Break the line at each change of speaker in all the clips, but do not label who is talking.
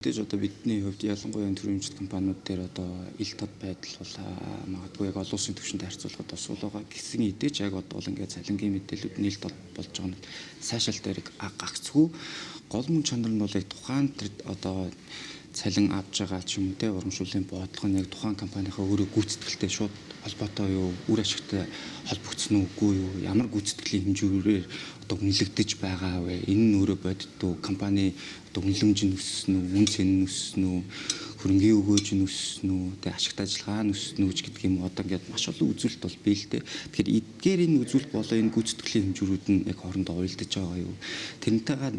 Тэгж одоо бидний хувьд ялангуяа төрөмжит компаниуд дээр одоо ил тод байдал бол магадгүй яг олон улсын түвшинд харьцуулахад бас байгаа гэсэн идэж яг одоо бол ингээд цалингийн мэдээлүүд нийл тод болж байгаа нь сайшаал дээр гагцгүй гол мөн чанар нь бол яг тухайн тэр одоо цалин авж байгаа ч юм уу те урамшууллын бодлого нь яг тухайн компанийнхаа өөрөө гүйцэтгэлтэй шууд холбоотой юу, үр ашигтай холбогдсон үгүй юу, ямар гүйцэтгэлийн хэмжүүрээр одоо үнэлэгдэж байгаа вэ? Энэ нь өөрөө бодитtuu компани одоо үнэлэмж нь өссөн үү, үн цэн нь өссөн үү, хөрөнгийн өгөөж нь өссөн үү, тэгээ ашигт ажиллагаа нь өссөн үү гэдэг юм одоо ингээд маш олон үзүүлэлт бол бий л дээ. Тэгэхээр эдгээр энэ үзүүлэлт болоо энэ гүйцэтгэлийн хэмжүүрүүд нь яг хоорондоо уялдаж байгаа юу? Тэрнтэйгээ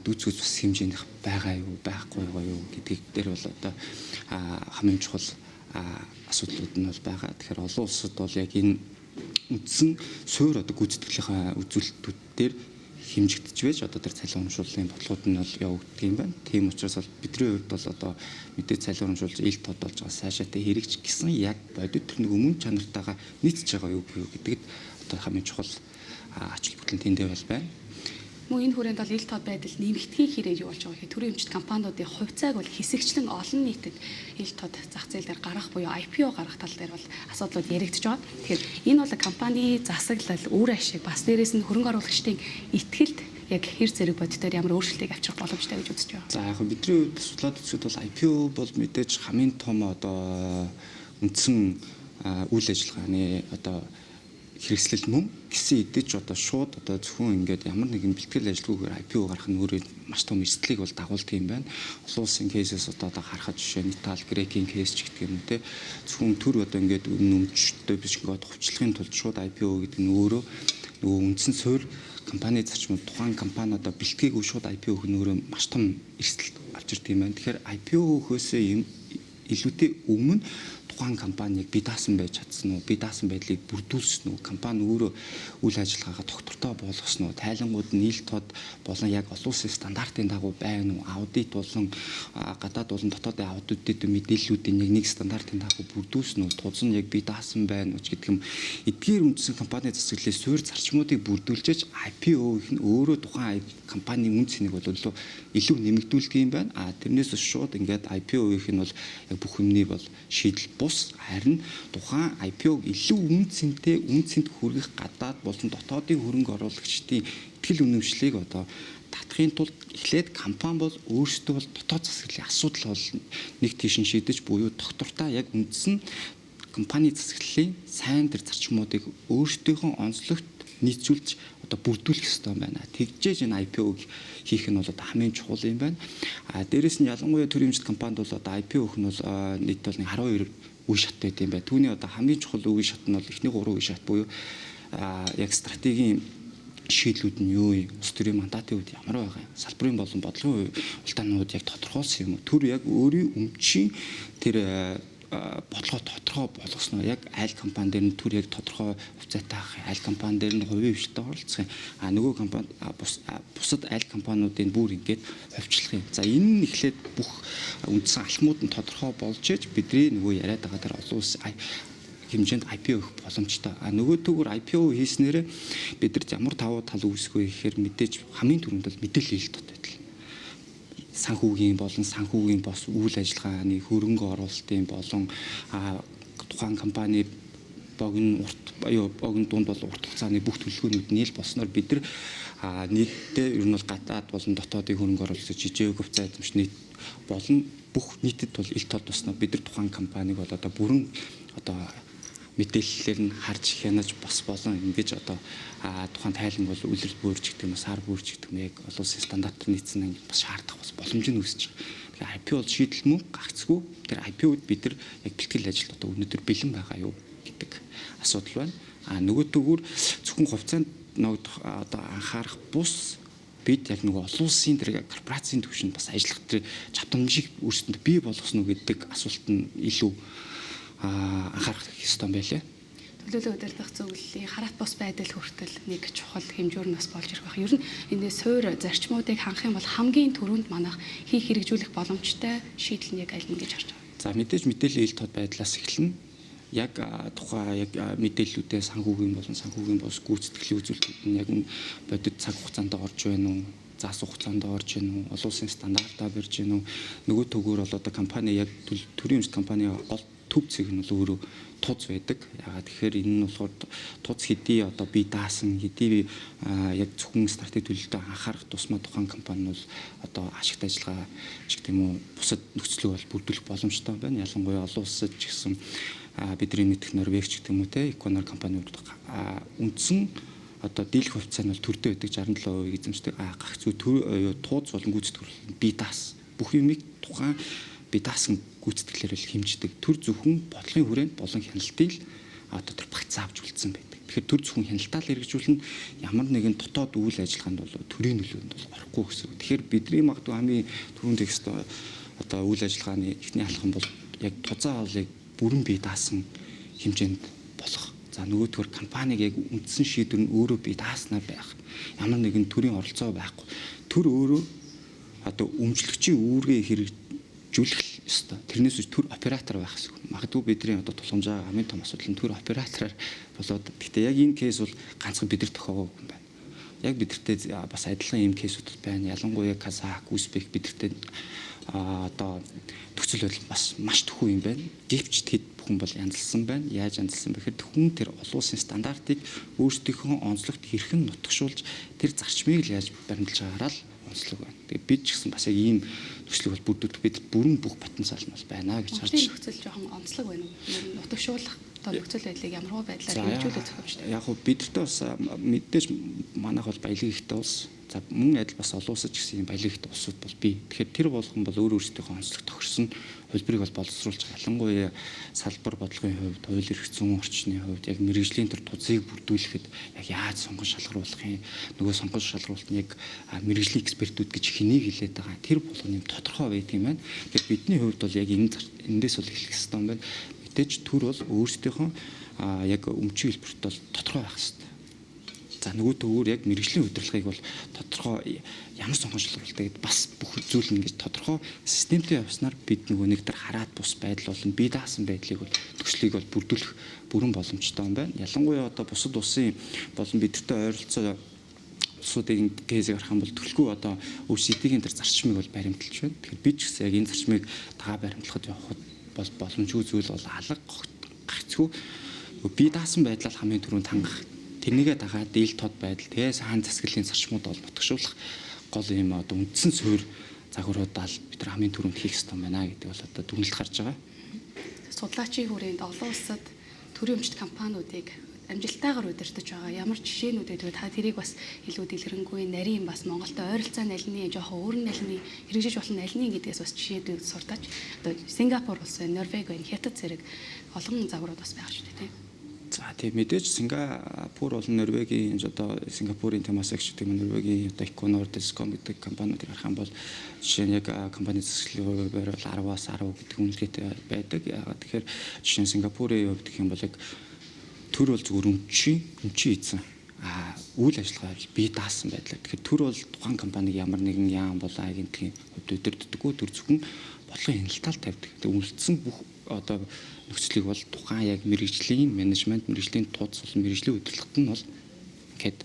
дүүцгэж бас хэмжээнийх байгаа юу, байхгүй юу гэдгийг дээр бол одоо хамгийн чухал асуудлууд нь бол байгаа. Тэгэхээр олон улсад бол яг энэ үндсэн суурь одоо гүйцэтгэлийнхаа үзүүлэлтүүд дээр хэмжигдэж байж одоо тэр цалин урамшууллын бодлогод нь бол явагддаг юм байна. Тийм учраас бол бидний хувьд бол одоо мэдээ цалин урамшуулж ил тод болж байгаа сайшаатай хэрэгж гисэн яг бодит тэр нэг өмнө чанартайгаа нийцж байгаа юу гэдэгт одоо хамгийн чухал ач холбогдол тэндээ бол байна.
Мөн энэ хүрээнд бол ил тод байдал нэмэгдхийн хэрэг юу болж байгаа гэхээр төрийн өмчт компаниудын хувьцааг бол хэсэгчлэн олон нийтэд ил тод зах зээл дээр гарах буюу IPO гарах тал дээр бол асуудлууд яригдж байгаа. Тэгэхээр энэ бол компани засаглал, үр ашиг бас дээрээс нь хөрөнгө оруулагчдын итгэлд яг хэр зэрэг бодитоор ямар өөрчлөлтийг авчрах боломжтой гэж үзэж байна.
За яг бидний хувьд судлаад үзэхэд бол IPO бол мэдээж хамгийн том одоо үндсэн үйл ажиллагааны одоо хэрэгслэл мөн гэсэн идэж одоо шууд одоо зөвхөн ингээд ямар нэгэн бэлтгэл ажилгүйгээр IPO гарах нь өөрөө маш том эрсдлийг бол дагуулдаг юм байна. Олон улсын кейсээс одоо харахад жишээ нь Итали, Грекийн кейс ч гэдэг юм те зөвхөн төр одоо ингээд өмнөмжтэй биш ингээд хувьчлахын тулд шууд IPO гэдэг нь өөрөө нөгөө үндсэн суурь компани зарчмууд тухайн компани одоо бэлтгээгүй шууд IPO өгөх нь өөрөө маш том эрсдэл авчирдаг юм байна. Тэгэхээр IPO өгөхөөсөө юм илүүтэй өмнө тухайн компаниг бие даасан байж чадсан уу, бие даасан байдлыг бүрдүүлсэн үү, компани өөрөө үйл ажиллагаагаа тогтвортой болгосон уу, тайлангууд нь ил тод болон яг олон улсын стандартын дагуу байна уу, аудит болон гадаад болон дотоодын аудитууд мэдээллүүдийн нэг стандартын дагуу бүрдүүлсэн үү, тузан яг бие даасан байна уу гэдэг юм. Эдгээр үндсэн компани засаглалын суурь зарчмуудыг бүрдүүлж IPO их нь өөрөө тухайн компани үн цэнийг бол илүү нэмэгдүүлдэг юм байна. Тэрнээс шууд ингээд IPO их нь бол яг бүх юмний бол шийдэл бус харин тухайн IPO-г илүү үн цэнт хүргэх гадаад болон дотоодын хөрөнгө оруулагчдын итгэл үнэмшлийг одоо татахын тулд эхлээд компани бол өөрсдөө бол дотоод засаглалын асуудал бол нэг тийш нь шийдэж буюу доктортой яг үндсэн компани засаглалын сайн тэр зарчмуудыг өөрсдийнхөө онцлогт нийцүүлж одоо бүрдүүлэх ёстой байна. Тэгжээж энэ IPO хийх нь бол одоо хамгийн чухал юм байна. Дээрээс нь ялангуяа төрийн өмчт компанид бол одоо IPO өгөх нь бол нийт бол 12 үе шат байт юм байна. Түүний одоо хамгийн чухал үе шат нь бол эхний 3 үе шат буюу яг стратегийн шийдлүүд нь юу юм? Улс төрийн мандатын үед ямар байгаа юм? Салбарын болон бодлогын улдаанууд яг тодорхойлсон юм уу? Тэр яг өөрийн өмчийн тэр бодлого тодорхой болгосноо яг айл компани дээр нь түр яг тодорхой хувьцаатай авах, айл компани дээр нь хувийн хвшилтэд оролцох юм. Нөгөө компани бусад айл компаниудын бүр ингээд хувьчлах юм. За энэ нь эхлээд бүх үндсэн алхмууд нь тодорхой болж иж бидний нөгөө яриад байгаа тэр олон улс хэмжээнд IPO өгөх боломжтой. Нөгөө төгөр IPO хийснээрээ бидэрт ямар давуу тал үүсгэх вэ гэхээр мэдээж хамгийн түрүүнд бол мэдээлэл хэлэлт байдаг. Санхүүгийн болон санхүүгийн бос үйл ажиллагааны хөрөнгө оруулалтын болон тухайн компани богино дунд бол урт хугацааны бүх төлөвлөгөөнүүд нь л болсноор бид нар нийтдээ ер нь бол гадаад болон дотоодын хөрөнгө оруулалт жижиг хувьцаа эзэмш нийт болон бүх нийтэд бол ил тод туснаа бид нар тухайн компаниг бол одоо бүрэн одоо мэдээллээр нь харж хянаж бас болон ингэж одоо тухайн тайлан бол үлрэл бүрж гэдэг юм уу, сар бүрж гэдэг юм яг олон улсын стандартаар нийцсэн бас шаардах бас боломж нь үүсэж байгаа. Тэгэхээр IPO бол шийдэл мөн гагцгүй. Тэр IPO-д бид нар яг бэлтгэл ажил одоо өнөөдөр бэлэн байгаа юу гэдэг асуудал байна. Нөгөө төгөөр зөвхөн хувьцаанд ногдох одоо анхаарах бус бид яг нөгөө олон улсын тэр корпорацийн түвшинд бас ажиллах тэр чадамжийг өөрсдөнд бий болгосноо гэдэг асуулт нь илүү анхаарах ёстой юм байлээ.
Төлөөлөл удирдах зөвлөлийн хараат бус байдал хүртэл нэг чухал хэмжүүр нь бас болж ирэх байх. Ер нь энэ суурь зарчмуудыг хангах юм бол хамгийн түрүүнд манайх хийх хэрэгжүүлэх боломжтой шийдэл нь яг аль нь гэж харж байгаа.
За мэдээж мэдээлэл ил тод байдлаас эхэлнэ. Яг тухай яг мэдээллүүдээ санхүүгийн болон санхүүгийн бос гүйцэтгэлийн үзүүлэлтүүд нь яг бодит цаг хугацаанд орж байна уу? заасан хугацаанд орж ийн үү, олон улсын стандартаа барьж ийн үү, нөгөө төгөөр бол одоо компани яг төрийн өмчт компани гол төв цэг нь бол өөрөө туз байдаг. Ягаад тэгэхээр энэ нь болохоор туз хэдий одоо бие даасан хэдий яг зөвхөн стартыг төлөлтөд анхаарах тусмаа тухайн компани бол одоо ашигт ажиллагаа шиг тийм үү бусад нөхцөлөг бол бүрдүүлэх боломжтой байна. Ялангуяа олон улсад ч гэсэн бидний мэдэх Норвегч гэх юм уу те Equinor компаниуд үндсэн одоо дийлэх хувьцаа нь бол төрдөө байдаг 67% эзэмшдэг. Гах зүй тууз болон гүйцэтгэл бие даас бүх юмыг тухайн бие даасан гүйцэтгэлээр л хэмждэг. Төр зөвхөн бодлогын хүрээнд болон хяналтыг л одоо тэр багц авч үлдсэн байдаг. Тэгэхээр төр зөвхөн хяналтаа л хэрэгжүүлнэ ямар нэгэн дотоод үйл ажиллагаанд бол төрийн нөлөөнд бол орохгүй гэсэн. Тэгэхээр бидний магадгүй хамгийн түрүүнд текст одоо үйл ажиллагааны эхний алхам бол яг тузаа олыг бүрэн бие даасан хэмжээнд болох. За нөгөөдгөр компаниг яг үндсэн шийдвэр нь өөрөө бие дааснаар байх. Ямар нэгэн төрийн оролцоо байхгүй. Төр өөрөө одоо өмчлөгчийн үүргээ хэрэгжүүлэх ёстой. Тэрнээс үл төр оператор байх гэсэн. Магадгүй бидний одоо тулгамж байгаа хамгийн том асуудал нь төр оператораар болоод. Гэхдээ яг энэ кейс бол ганцхан бидэр тохиогоогүй юм байна. Яг бидэртээ бас адилхан ийм кейсүүд байна. Ялангуяа Казах, Узбек бидэртээ одоо нөхцөл байдал бас маш төхөө юм байна. Гэвч тэд бүхэн бол янзлсан байна. Яаж янзлсан бэ гэхээр хүн тэр олон улсын стандартыг өөрсдийнхөө онцлогт хэрхэн нутагшуулж тэр зарчмыг л яаж баримталж байгаараа л онцлог байна. Тэгээ бид ч гэсэн бас яг ийм нөхцөлийг бол бүрдүүлэх бид бүрэн бүх потенциал нь бол байна гэж харж байна.
Нөхцөл жоохон онцлог байна уу? Нутагшуулах одоо нөхцөл байдлыг ямар байдлаар хэмжүүлэх зохиомжтой.
Яг хөө бидэртээ бас мэдээж манайх бол баялаг ихтэй улс. За мөн адил бас олон улсад ч гэсэн баялаг ихтэй улсууд бол бий. Тэгэхээр тэр болгон бол өөр өөрсдийнхөө онцлог тохирсон хөлбөрийг бол боловсруулж байгаа. Ялангуяа салбар бодлогын хувьд, хууль эрх зүйн орчны хувьд яг мэрэгжлийн төр тузыг бүрдүүлэхэд яг яаж сонгон шалгаруулах юм, нөгөө сонгон шалгаруулалт нь яг мэрэгжлийн экспертүүд гэж хэнийг хэлээд байгаа. Тэр болгоны тодорхой байдаг юм байна. Тэгэхээр бидний хувьд бол яг эндээс бол эхлэх хэрэгтэй юм байна. Мэдээж төр бол өөрсдийнхөө яг өмчийн хэлбэрт бол тодорхой байх хэрэгтэй. За нөгөө төгөөр яг мэрэгжлийн удирдлагыг бол тодорхой ямар сонгон шалгуулалтыг бас бүх зүйл нь ингэж тодорхой системтэй явснаар бид нөгөө нэг төр хараад бус байдал болон бие даасан байдлыг бол төслийг бол бүрдүүлэх бүрэн боломжтой юм байна. Ялангуяа одоо бусад улсын болон бидэртэй ойролцоо улсуудын кейсийг харах юм бол төлхөө одоо өвсөдийн тэр зарчмыг бол баримталж байна. Тэгэхээр бид ч гэсэн яг энэ зарчмыг дагаа баримтлахад явахад бол боломжгүй зүйл бол алга гацгүй бие даасан байдлаар хамгийн түрүүнд хангах. Тэрнийгээ дагаад дийл тод байдал тэгээ хаан засаглалын зарчмууд бол нутагшуулах гол юм одоо үндсэн суурь загваруудаа л бид нар хамгийн түрүүнд хийх ёстой байна гэдэг бол одоо дүгнэлт гарч байгаа.
Судлаачийн хүрээнд олон улсад төрийн өмчт компаниудыг амжилттайгаар удирдах байгаа. Ямар жишээнүүд вэ? Та тэрийг бас илүү дэлгэрэнгүй нарийн бас Монголтой ойролцоо нальны жоохон өөр нальны хэрэгжиж болно нальны гэдгээс бас жишээдүүд суртаач. Одоо Сингапур улс, Норвеги, Хятад зэрэг олон загварууд бас байгаа шүү дээ, тийм.
За тийм мэдээж Сингапур болон Норвегийн одоо Сингапурын Temasek гэдэг Норвегийн одоо Equinor, Descom гэдэг компаниудыг харах юм бол жишээ нь яг компани засаглалын хувьд бол 10-аас 10 гэдэг үнэлгээтэй байдаг. Тэгэхээр жишээ нь Сингапурын хувьд гэх юм бол яг төр бол зөвхөн өмчийн эзэн үйл ажиллагаа бие даасан байдлаар. Тэгэхээр төр бол тухайн компаниг ямар нэгэн яам бол агентгийн хувьд удирддаггүй төр зөвхөн бодлогын хяналтаар тавьдаг. Тэгээ үлдсэн бүх одоо нөхцөлийг бол тухайн яг мэрэгжлийн менежмент, мэрэгжлийн тууц болон мэрэгжлийн удирдлагт нь бол гэхэд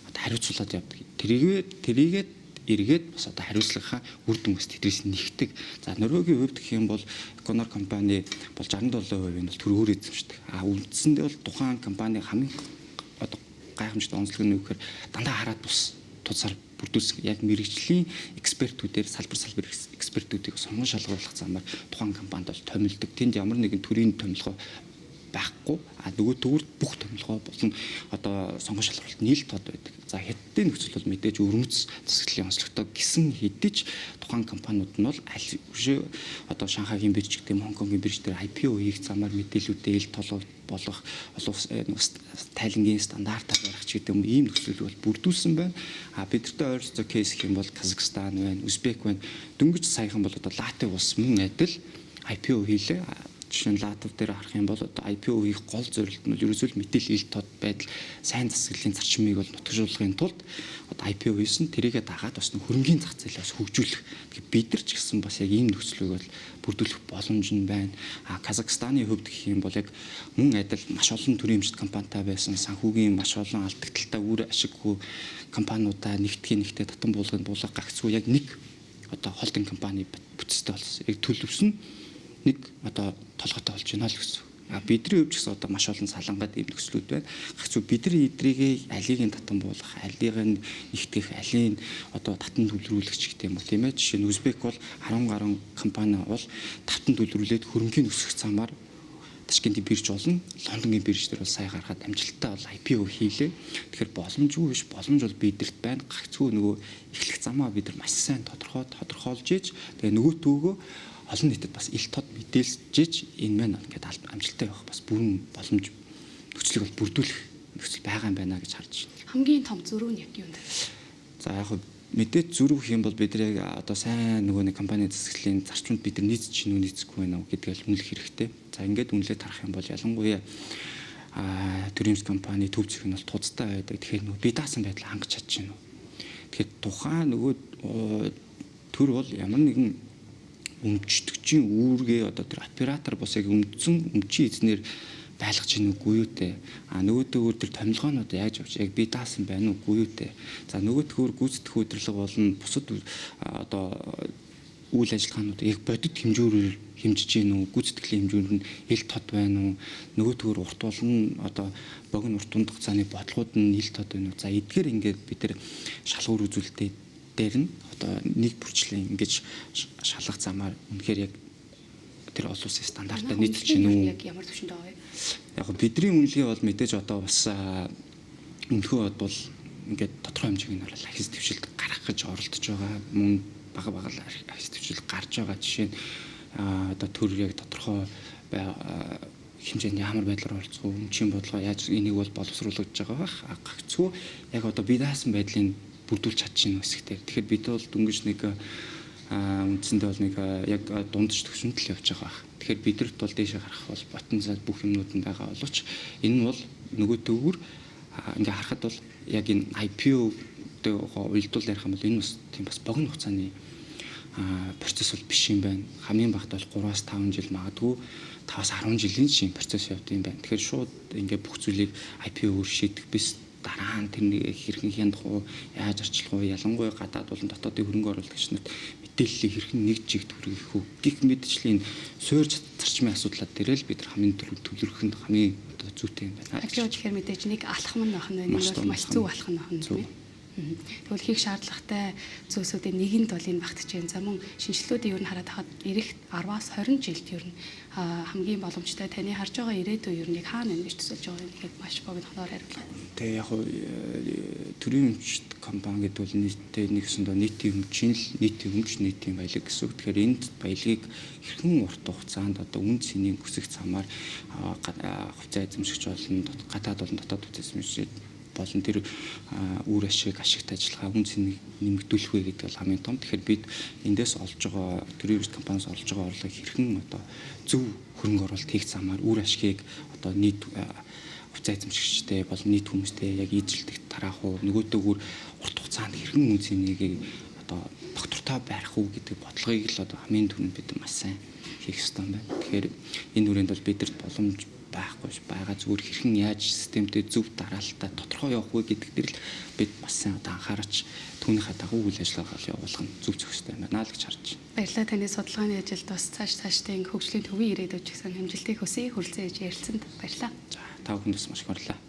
одоо хариуцуулаад явдаг. Тэрийгээд эргээд бас одоо хариуцлагынхаа үр дүнээс тэдрээс нэгдэг. За Норвегийн хувьд гэх юм бол Equinor компани бол 67% нь бол төр өөр эзэмшдэг. Үндсэндээ бол тухайн компани хамгийн одоо гайхамшигт онцлог нь юу гэхээр дандаа хараад бус тусаар бүрдүүлсэн яг мэрэгжлийн экспертүүдээр салбар экспертүүдийг сонгон шалгуулах замаар тухайн компанид бол томилдог. Тэнд ямар нэгэн төрлийн томилгоо байхгүй. Нөгөө төвөрт бүх томилгоо болон одоо сонгон шалгуулалт нийлт тод байдаг. За хятадын нөхцөл бол мэдээж өрмөц засаглалын онцлогтой гисэн хэдий ч тухайн компаниуд нь бол аль одоо Шанхайгийн бирж гэдэг Хонконгийн бирж дээр IPO хийх замаар мэдээлүүдээ ил толгой болох тайлангийн стандартаар барих ч гэдэг ийм нөхцөл бол бүрдүүлсэн байна. Бидэртэй ойролцоо кейс гэх юм бол Казахстан байна, Узбек байна. Дөнгөж саяхан бол одоо Латви улс мөн адил IPO хийлээ. жишээ нь Латв дээр харах юм бол одоо IPO-ийн гол зорилт нь ерөөсөө мэдээлэл ил тод байдал сайн засаглалын зарчмыг бол нутагшуулахын тулд одоо IPO хийсэн тэрийгэ дагаад бас хөрөнгөний зах зээлээ бас хөгжүүлэх. Тэгэхээр бид нар ч гэсэн бас яг ийм нөхцөлийг бол бүрдүүлэх боломж нь байна. Казахстаны хувьд гэх юм бол яг мөн адил маш олон төрлийн эмчит компанитай байсан санхүүгийн маш олон алдагдaltaй үр ашиггүй компаниудаа нэгтгээ татан буулганд буулгах гагцгүй яг нэг одоо холдинг компани бүтцтэй болсон. Яг төлөвсөн нэг одоо толгойтой болж байна л гэсэн. Бидний хувьд ч гэсэн одоо маш олон салангаад ийм нөхцлүүд байна. Гагцгүй бид нар эдрийг алийг нь татан буулгах, алийг нь нэгтгэх, алийг одоо татан төлрүүлэгч гэх юм уу тийм ээ. Жишээ нь Узбек бол 10 гаруй компани бол татан төлрүүлээд хөрөнгөний өсөх замаар Ташкентийн бирж болон Лондонгийн бирж дээр бол сая гаргаад амжилттай бол IPO хийлээ. Тэгэхээр боломжгүй биш, боломж бол бидэрт байна. Гагцгүй нөгөө эхлэх замаа бид нар маш сайн тодорхойлж ийж тэгээ нөгөө төвгөө олон нийтэд бас ил тод мэдээлж энэ маань ингээд амжилттай явах бас бүрэн боломж нөхцөлийг бол бүрдүүлэх нөхцөл байгаа юм байна гэж харж байна.
Хамгийн том зөрүү нь яг юу вэ?
За яг мэдээж зөрүү гэх юм бол бид нэг одоо сайн нөгөө нэг компани засаглалын зарчмууд бид нар нийцэж чинь нийцэхгүй байна уу гэдгийг үнэлэх хэрэгтэй. За ингээд үнэлээд харах юм бол ялангуяа төрийн компани төв зэх нь бол туцтай байдаг. Тэгэхээр нөгөө бие даасан байдлаа хангаж чадчихна уу. Тэгэхээр тухайн нөгөө төр бол ямар нэгэн өмчтөгчийн үүргээ одоо тэр оператор бас яг өмдсөн өмчийн эзнэр байлгаж ийн үгүй юу те. Нөгөөдөө тэр томилгоонууд яаж авч яг бие даасан байна уу үгүй юу те. За нөгөөдгөр гүйцэтгэх удирдлага болон бусад одоо үйл ажиллагаанууд яг бодит хэмжүүрээр хэмжиж гин үү, гүйцэтгэлийн хэмжүүр нь ил тод байна уу, нөгөөдгөр урт болно одоо богино урт тундах цааны бодлогууд нь ил тод байна уу. За эдгээр ингээд бид тэр шалгуур үзүүлэлтээ дээр нь одоо нэг бүрчлэн ингэж шалгах замаар үнэхээр яг тэр олон улсын стандартаа нийцүүлж гин үү.
Яг ямар төвшөнд байгаа вэ?
Яг бидний үнэлгээ бол мэдээж одоо бас өмнөхөө бол ингээд тодорхой хэмжээний бол ахис төвшөлт гаргах гэж оролдож байгаа. Мөн бага ахис төвшөлт гарч байгаа жишээ нь одоо төр яг тодорхой хэмжээний ямар байдлаар оролцох вэ? Өмчийн бодлого яаж энийг бол боловсруулж байгаа бах. Гагцгүй яг одоо бие даасан байдлыг бүрдүүлж чадчихна хэсэгтээ. Тэгэхээр бид бол дөнгөж нэг үндсэндээ бол нэг яг дундаж төвшөнд л явж байгаа бах. Тэгэхээр бидэрт бол дээшээ гарах бол потенциал бүх юмнууд нь байгаа боловч энэ нь бол нөгөө төвөр ингээ харахад бол яг энэ IPO-тэй уялдуул ярих юм бол энэ бас тийм бас богино хугацааны процесс бол биш юм байна. Хамгийн багт бол 3-5 жил магадгүй 5-10 жилийн шин процесс явд юм байна. Тэгэхээр шууд ингээ бүх зүйлийг IPO-оор шийдэх биш дараа нь тэрнийг хэрхэн хяндах уу, яаж арчлах уу, ялангуяа гадаад болон дотоодын хөрөнгө оруулагч нарт мэдээллийг хэрхэн нэг жигт хүргэх үү гэх мэтчлийн суурь зарчмын асуудлууд дээр л бид нар хамгийн төвлөрөх нь хамгийн одоо зүйтэй юм байна.
IPO гэхээр мэдээж нэг алхам нь байна. Энэ бол маш зөв алхам байна. Тэгвэл хийх шаардлагатай зүйлсүүдийн нэгэнд бол энэ багтжээ. За мөн шинжилгүүдийг ер нь хараад хахад ирэх 10-аас 20 жилд ер нь хамгийн боломжтой таны харж байгаа ирээдүй ер нь яг хаана нэмж төсөлж байгаа нэг маш богинохоор хариулах.
Тэгээ яг төрийн өмчт компани гэдэг бол нийтдээ нэгсэндээ нийтийн өмч баялаг гэсэн үг. Тэгэхээр энд баялагийг хэрхэн урт хугацаанд одоо үн цэнийн өсөх замаар хувьцаа эзэмшигч болон гадаад болон дотоод хувьцаа эзэмшигч болон тэр үр ашиг ашигтай ажиллагаа үн цэнийг нэмэгдүүлэх вэ гэдэг бол хамгийн том. Тэгэхээр бид эндээс олж байгаа төрийн компаниас олж байгаа орлогыг хэрхэн одоо зөв хөрөнгө оруулалт хийх замаар үр ашгийг одоо нийт хувьцаа эзэмшигчтэй болон нийт хүмүүстэй яг эзэлдэг тараах уу нөгөөдөөгөр урт хугацаанд хэрхэн үн цэнийг одоо доктортой барих уу гэдэг бодлогыг л одоо хамгийн түрүүнд бид маш сайн хийх ёстой юм байна. Тэгэхээр энэ үрээнд бол бидэрт боломж байхгүй байгаа зүгээр хэрхэн яаж системтэй зөв дараалтаа тодорхой явах вэ гэдэг дээр л бид бас сайн одоо анхаарч түүнийхээ дагуу үйл ажиллагаа явуулах нь зөв зөвхөстэй юм байна л гэж харж байна.
Баярлалаа таны судалгааны ажилд бас цаашдаа хөгжлийн төвийн ирээдүйд ч гэсэн амжилтыг хүсье. Хүрэлцэн ярьсанд баярлалаа.
За та бүхэнд бас маш их баярлалаа.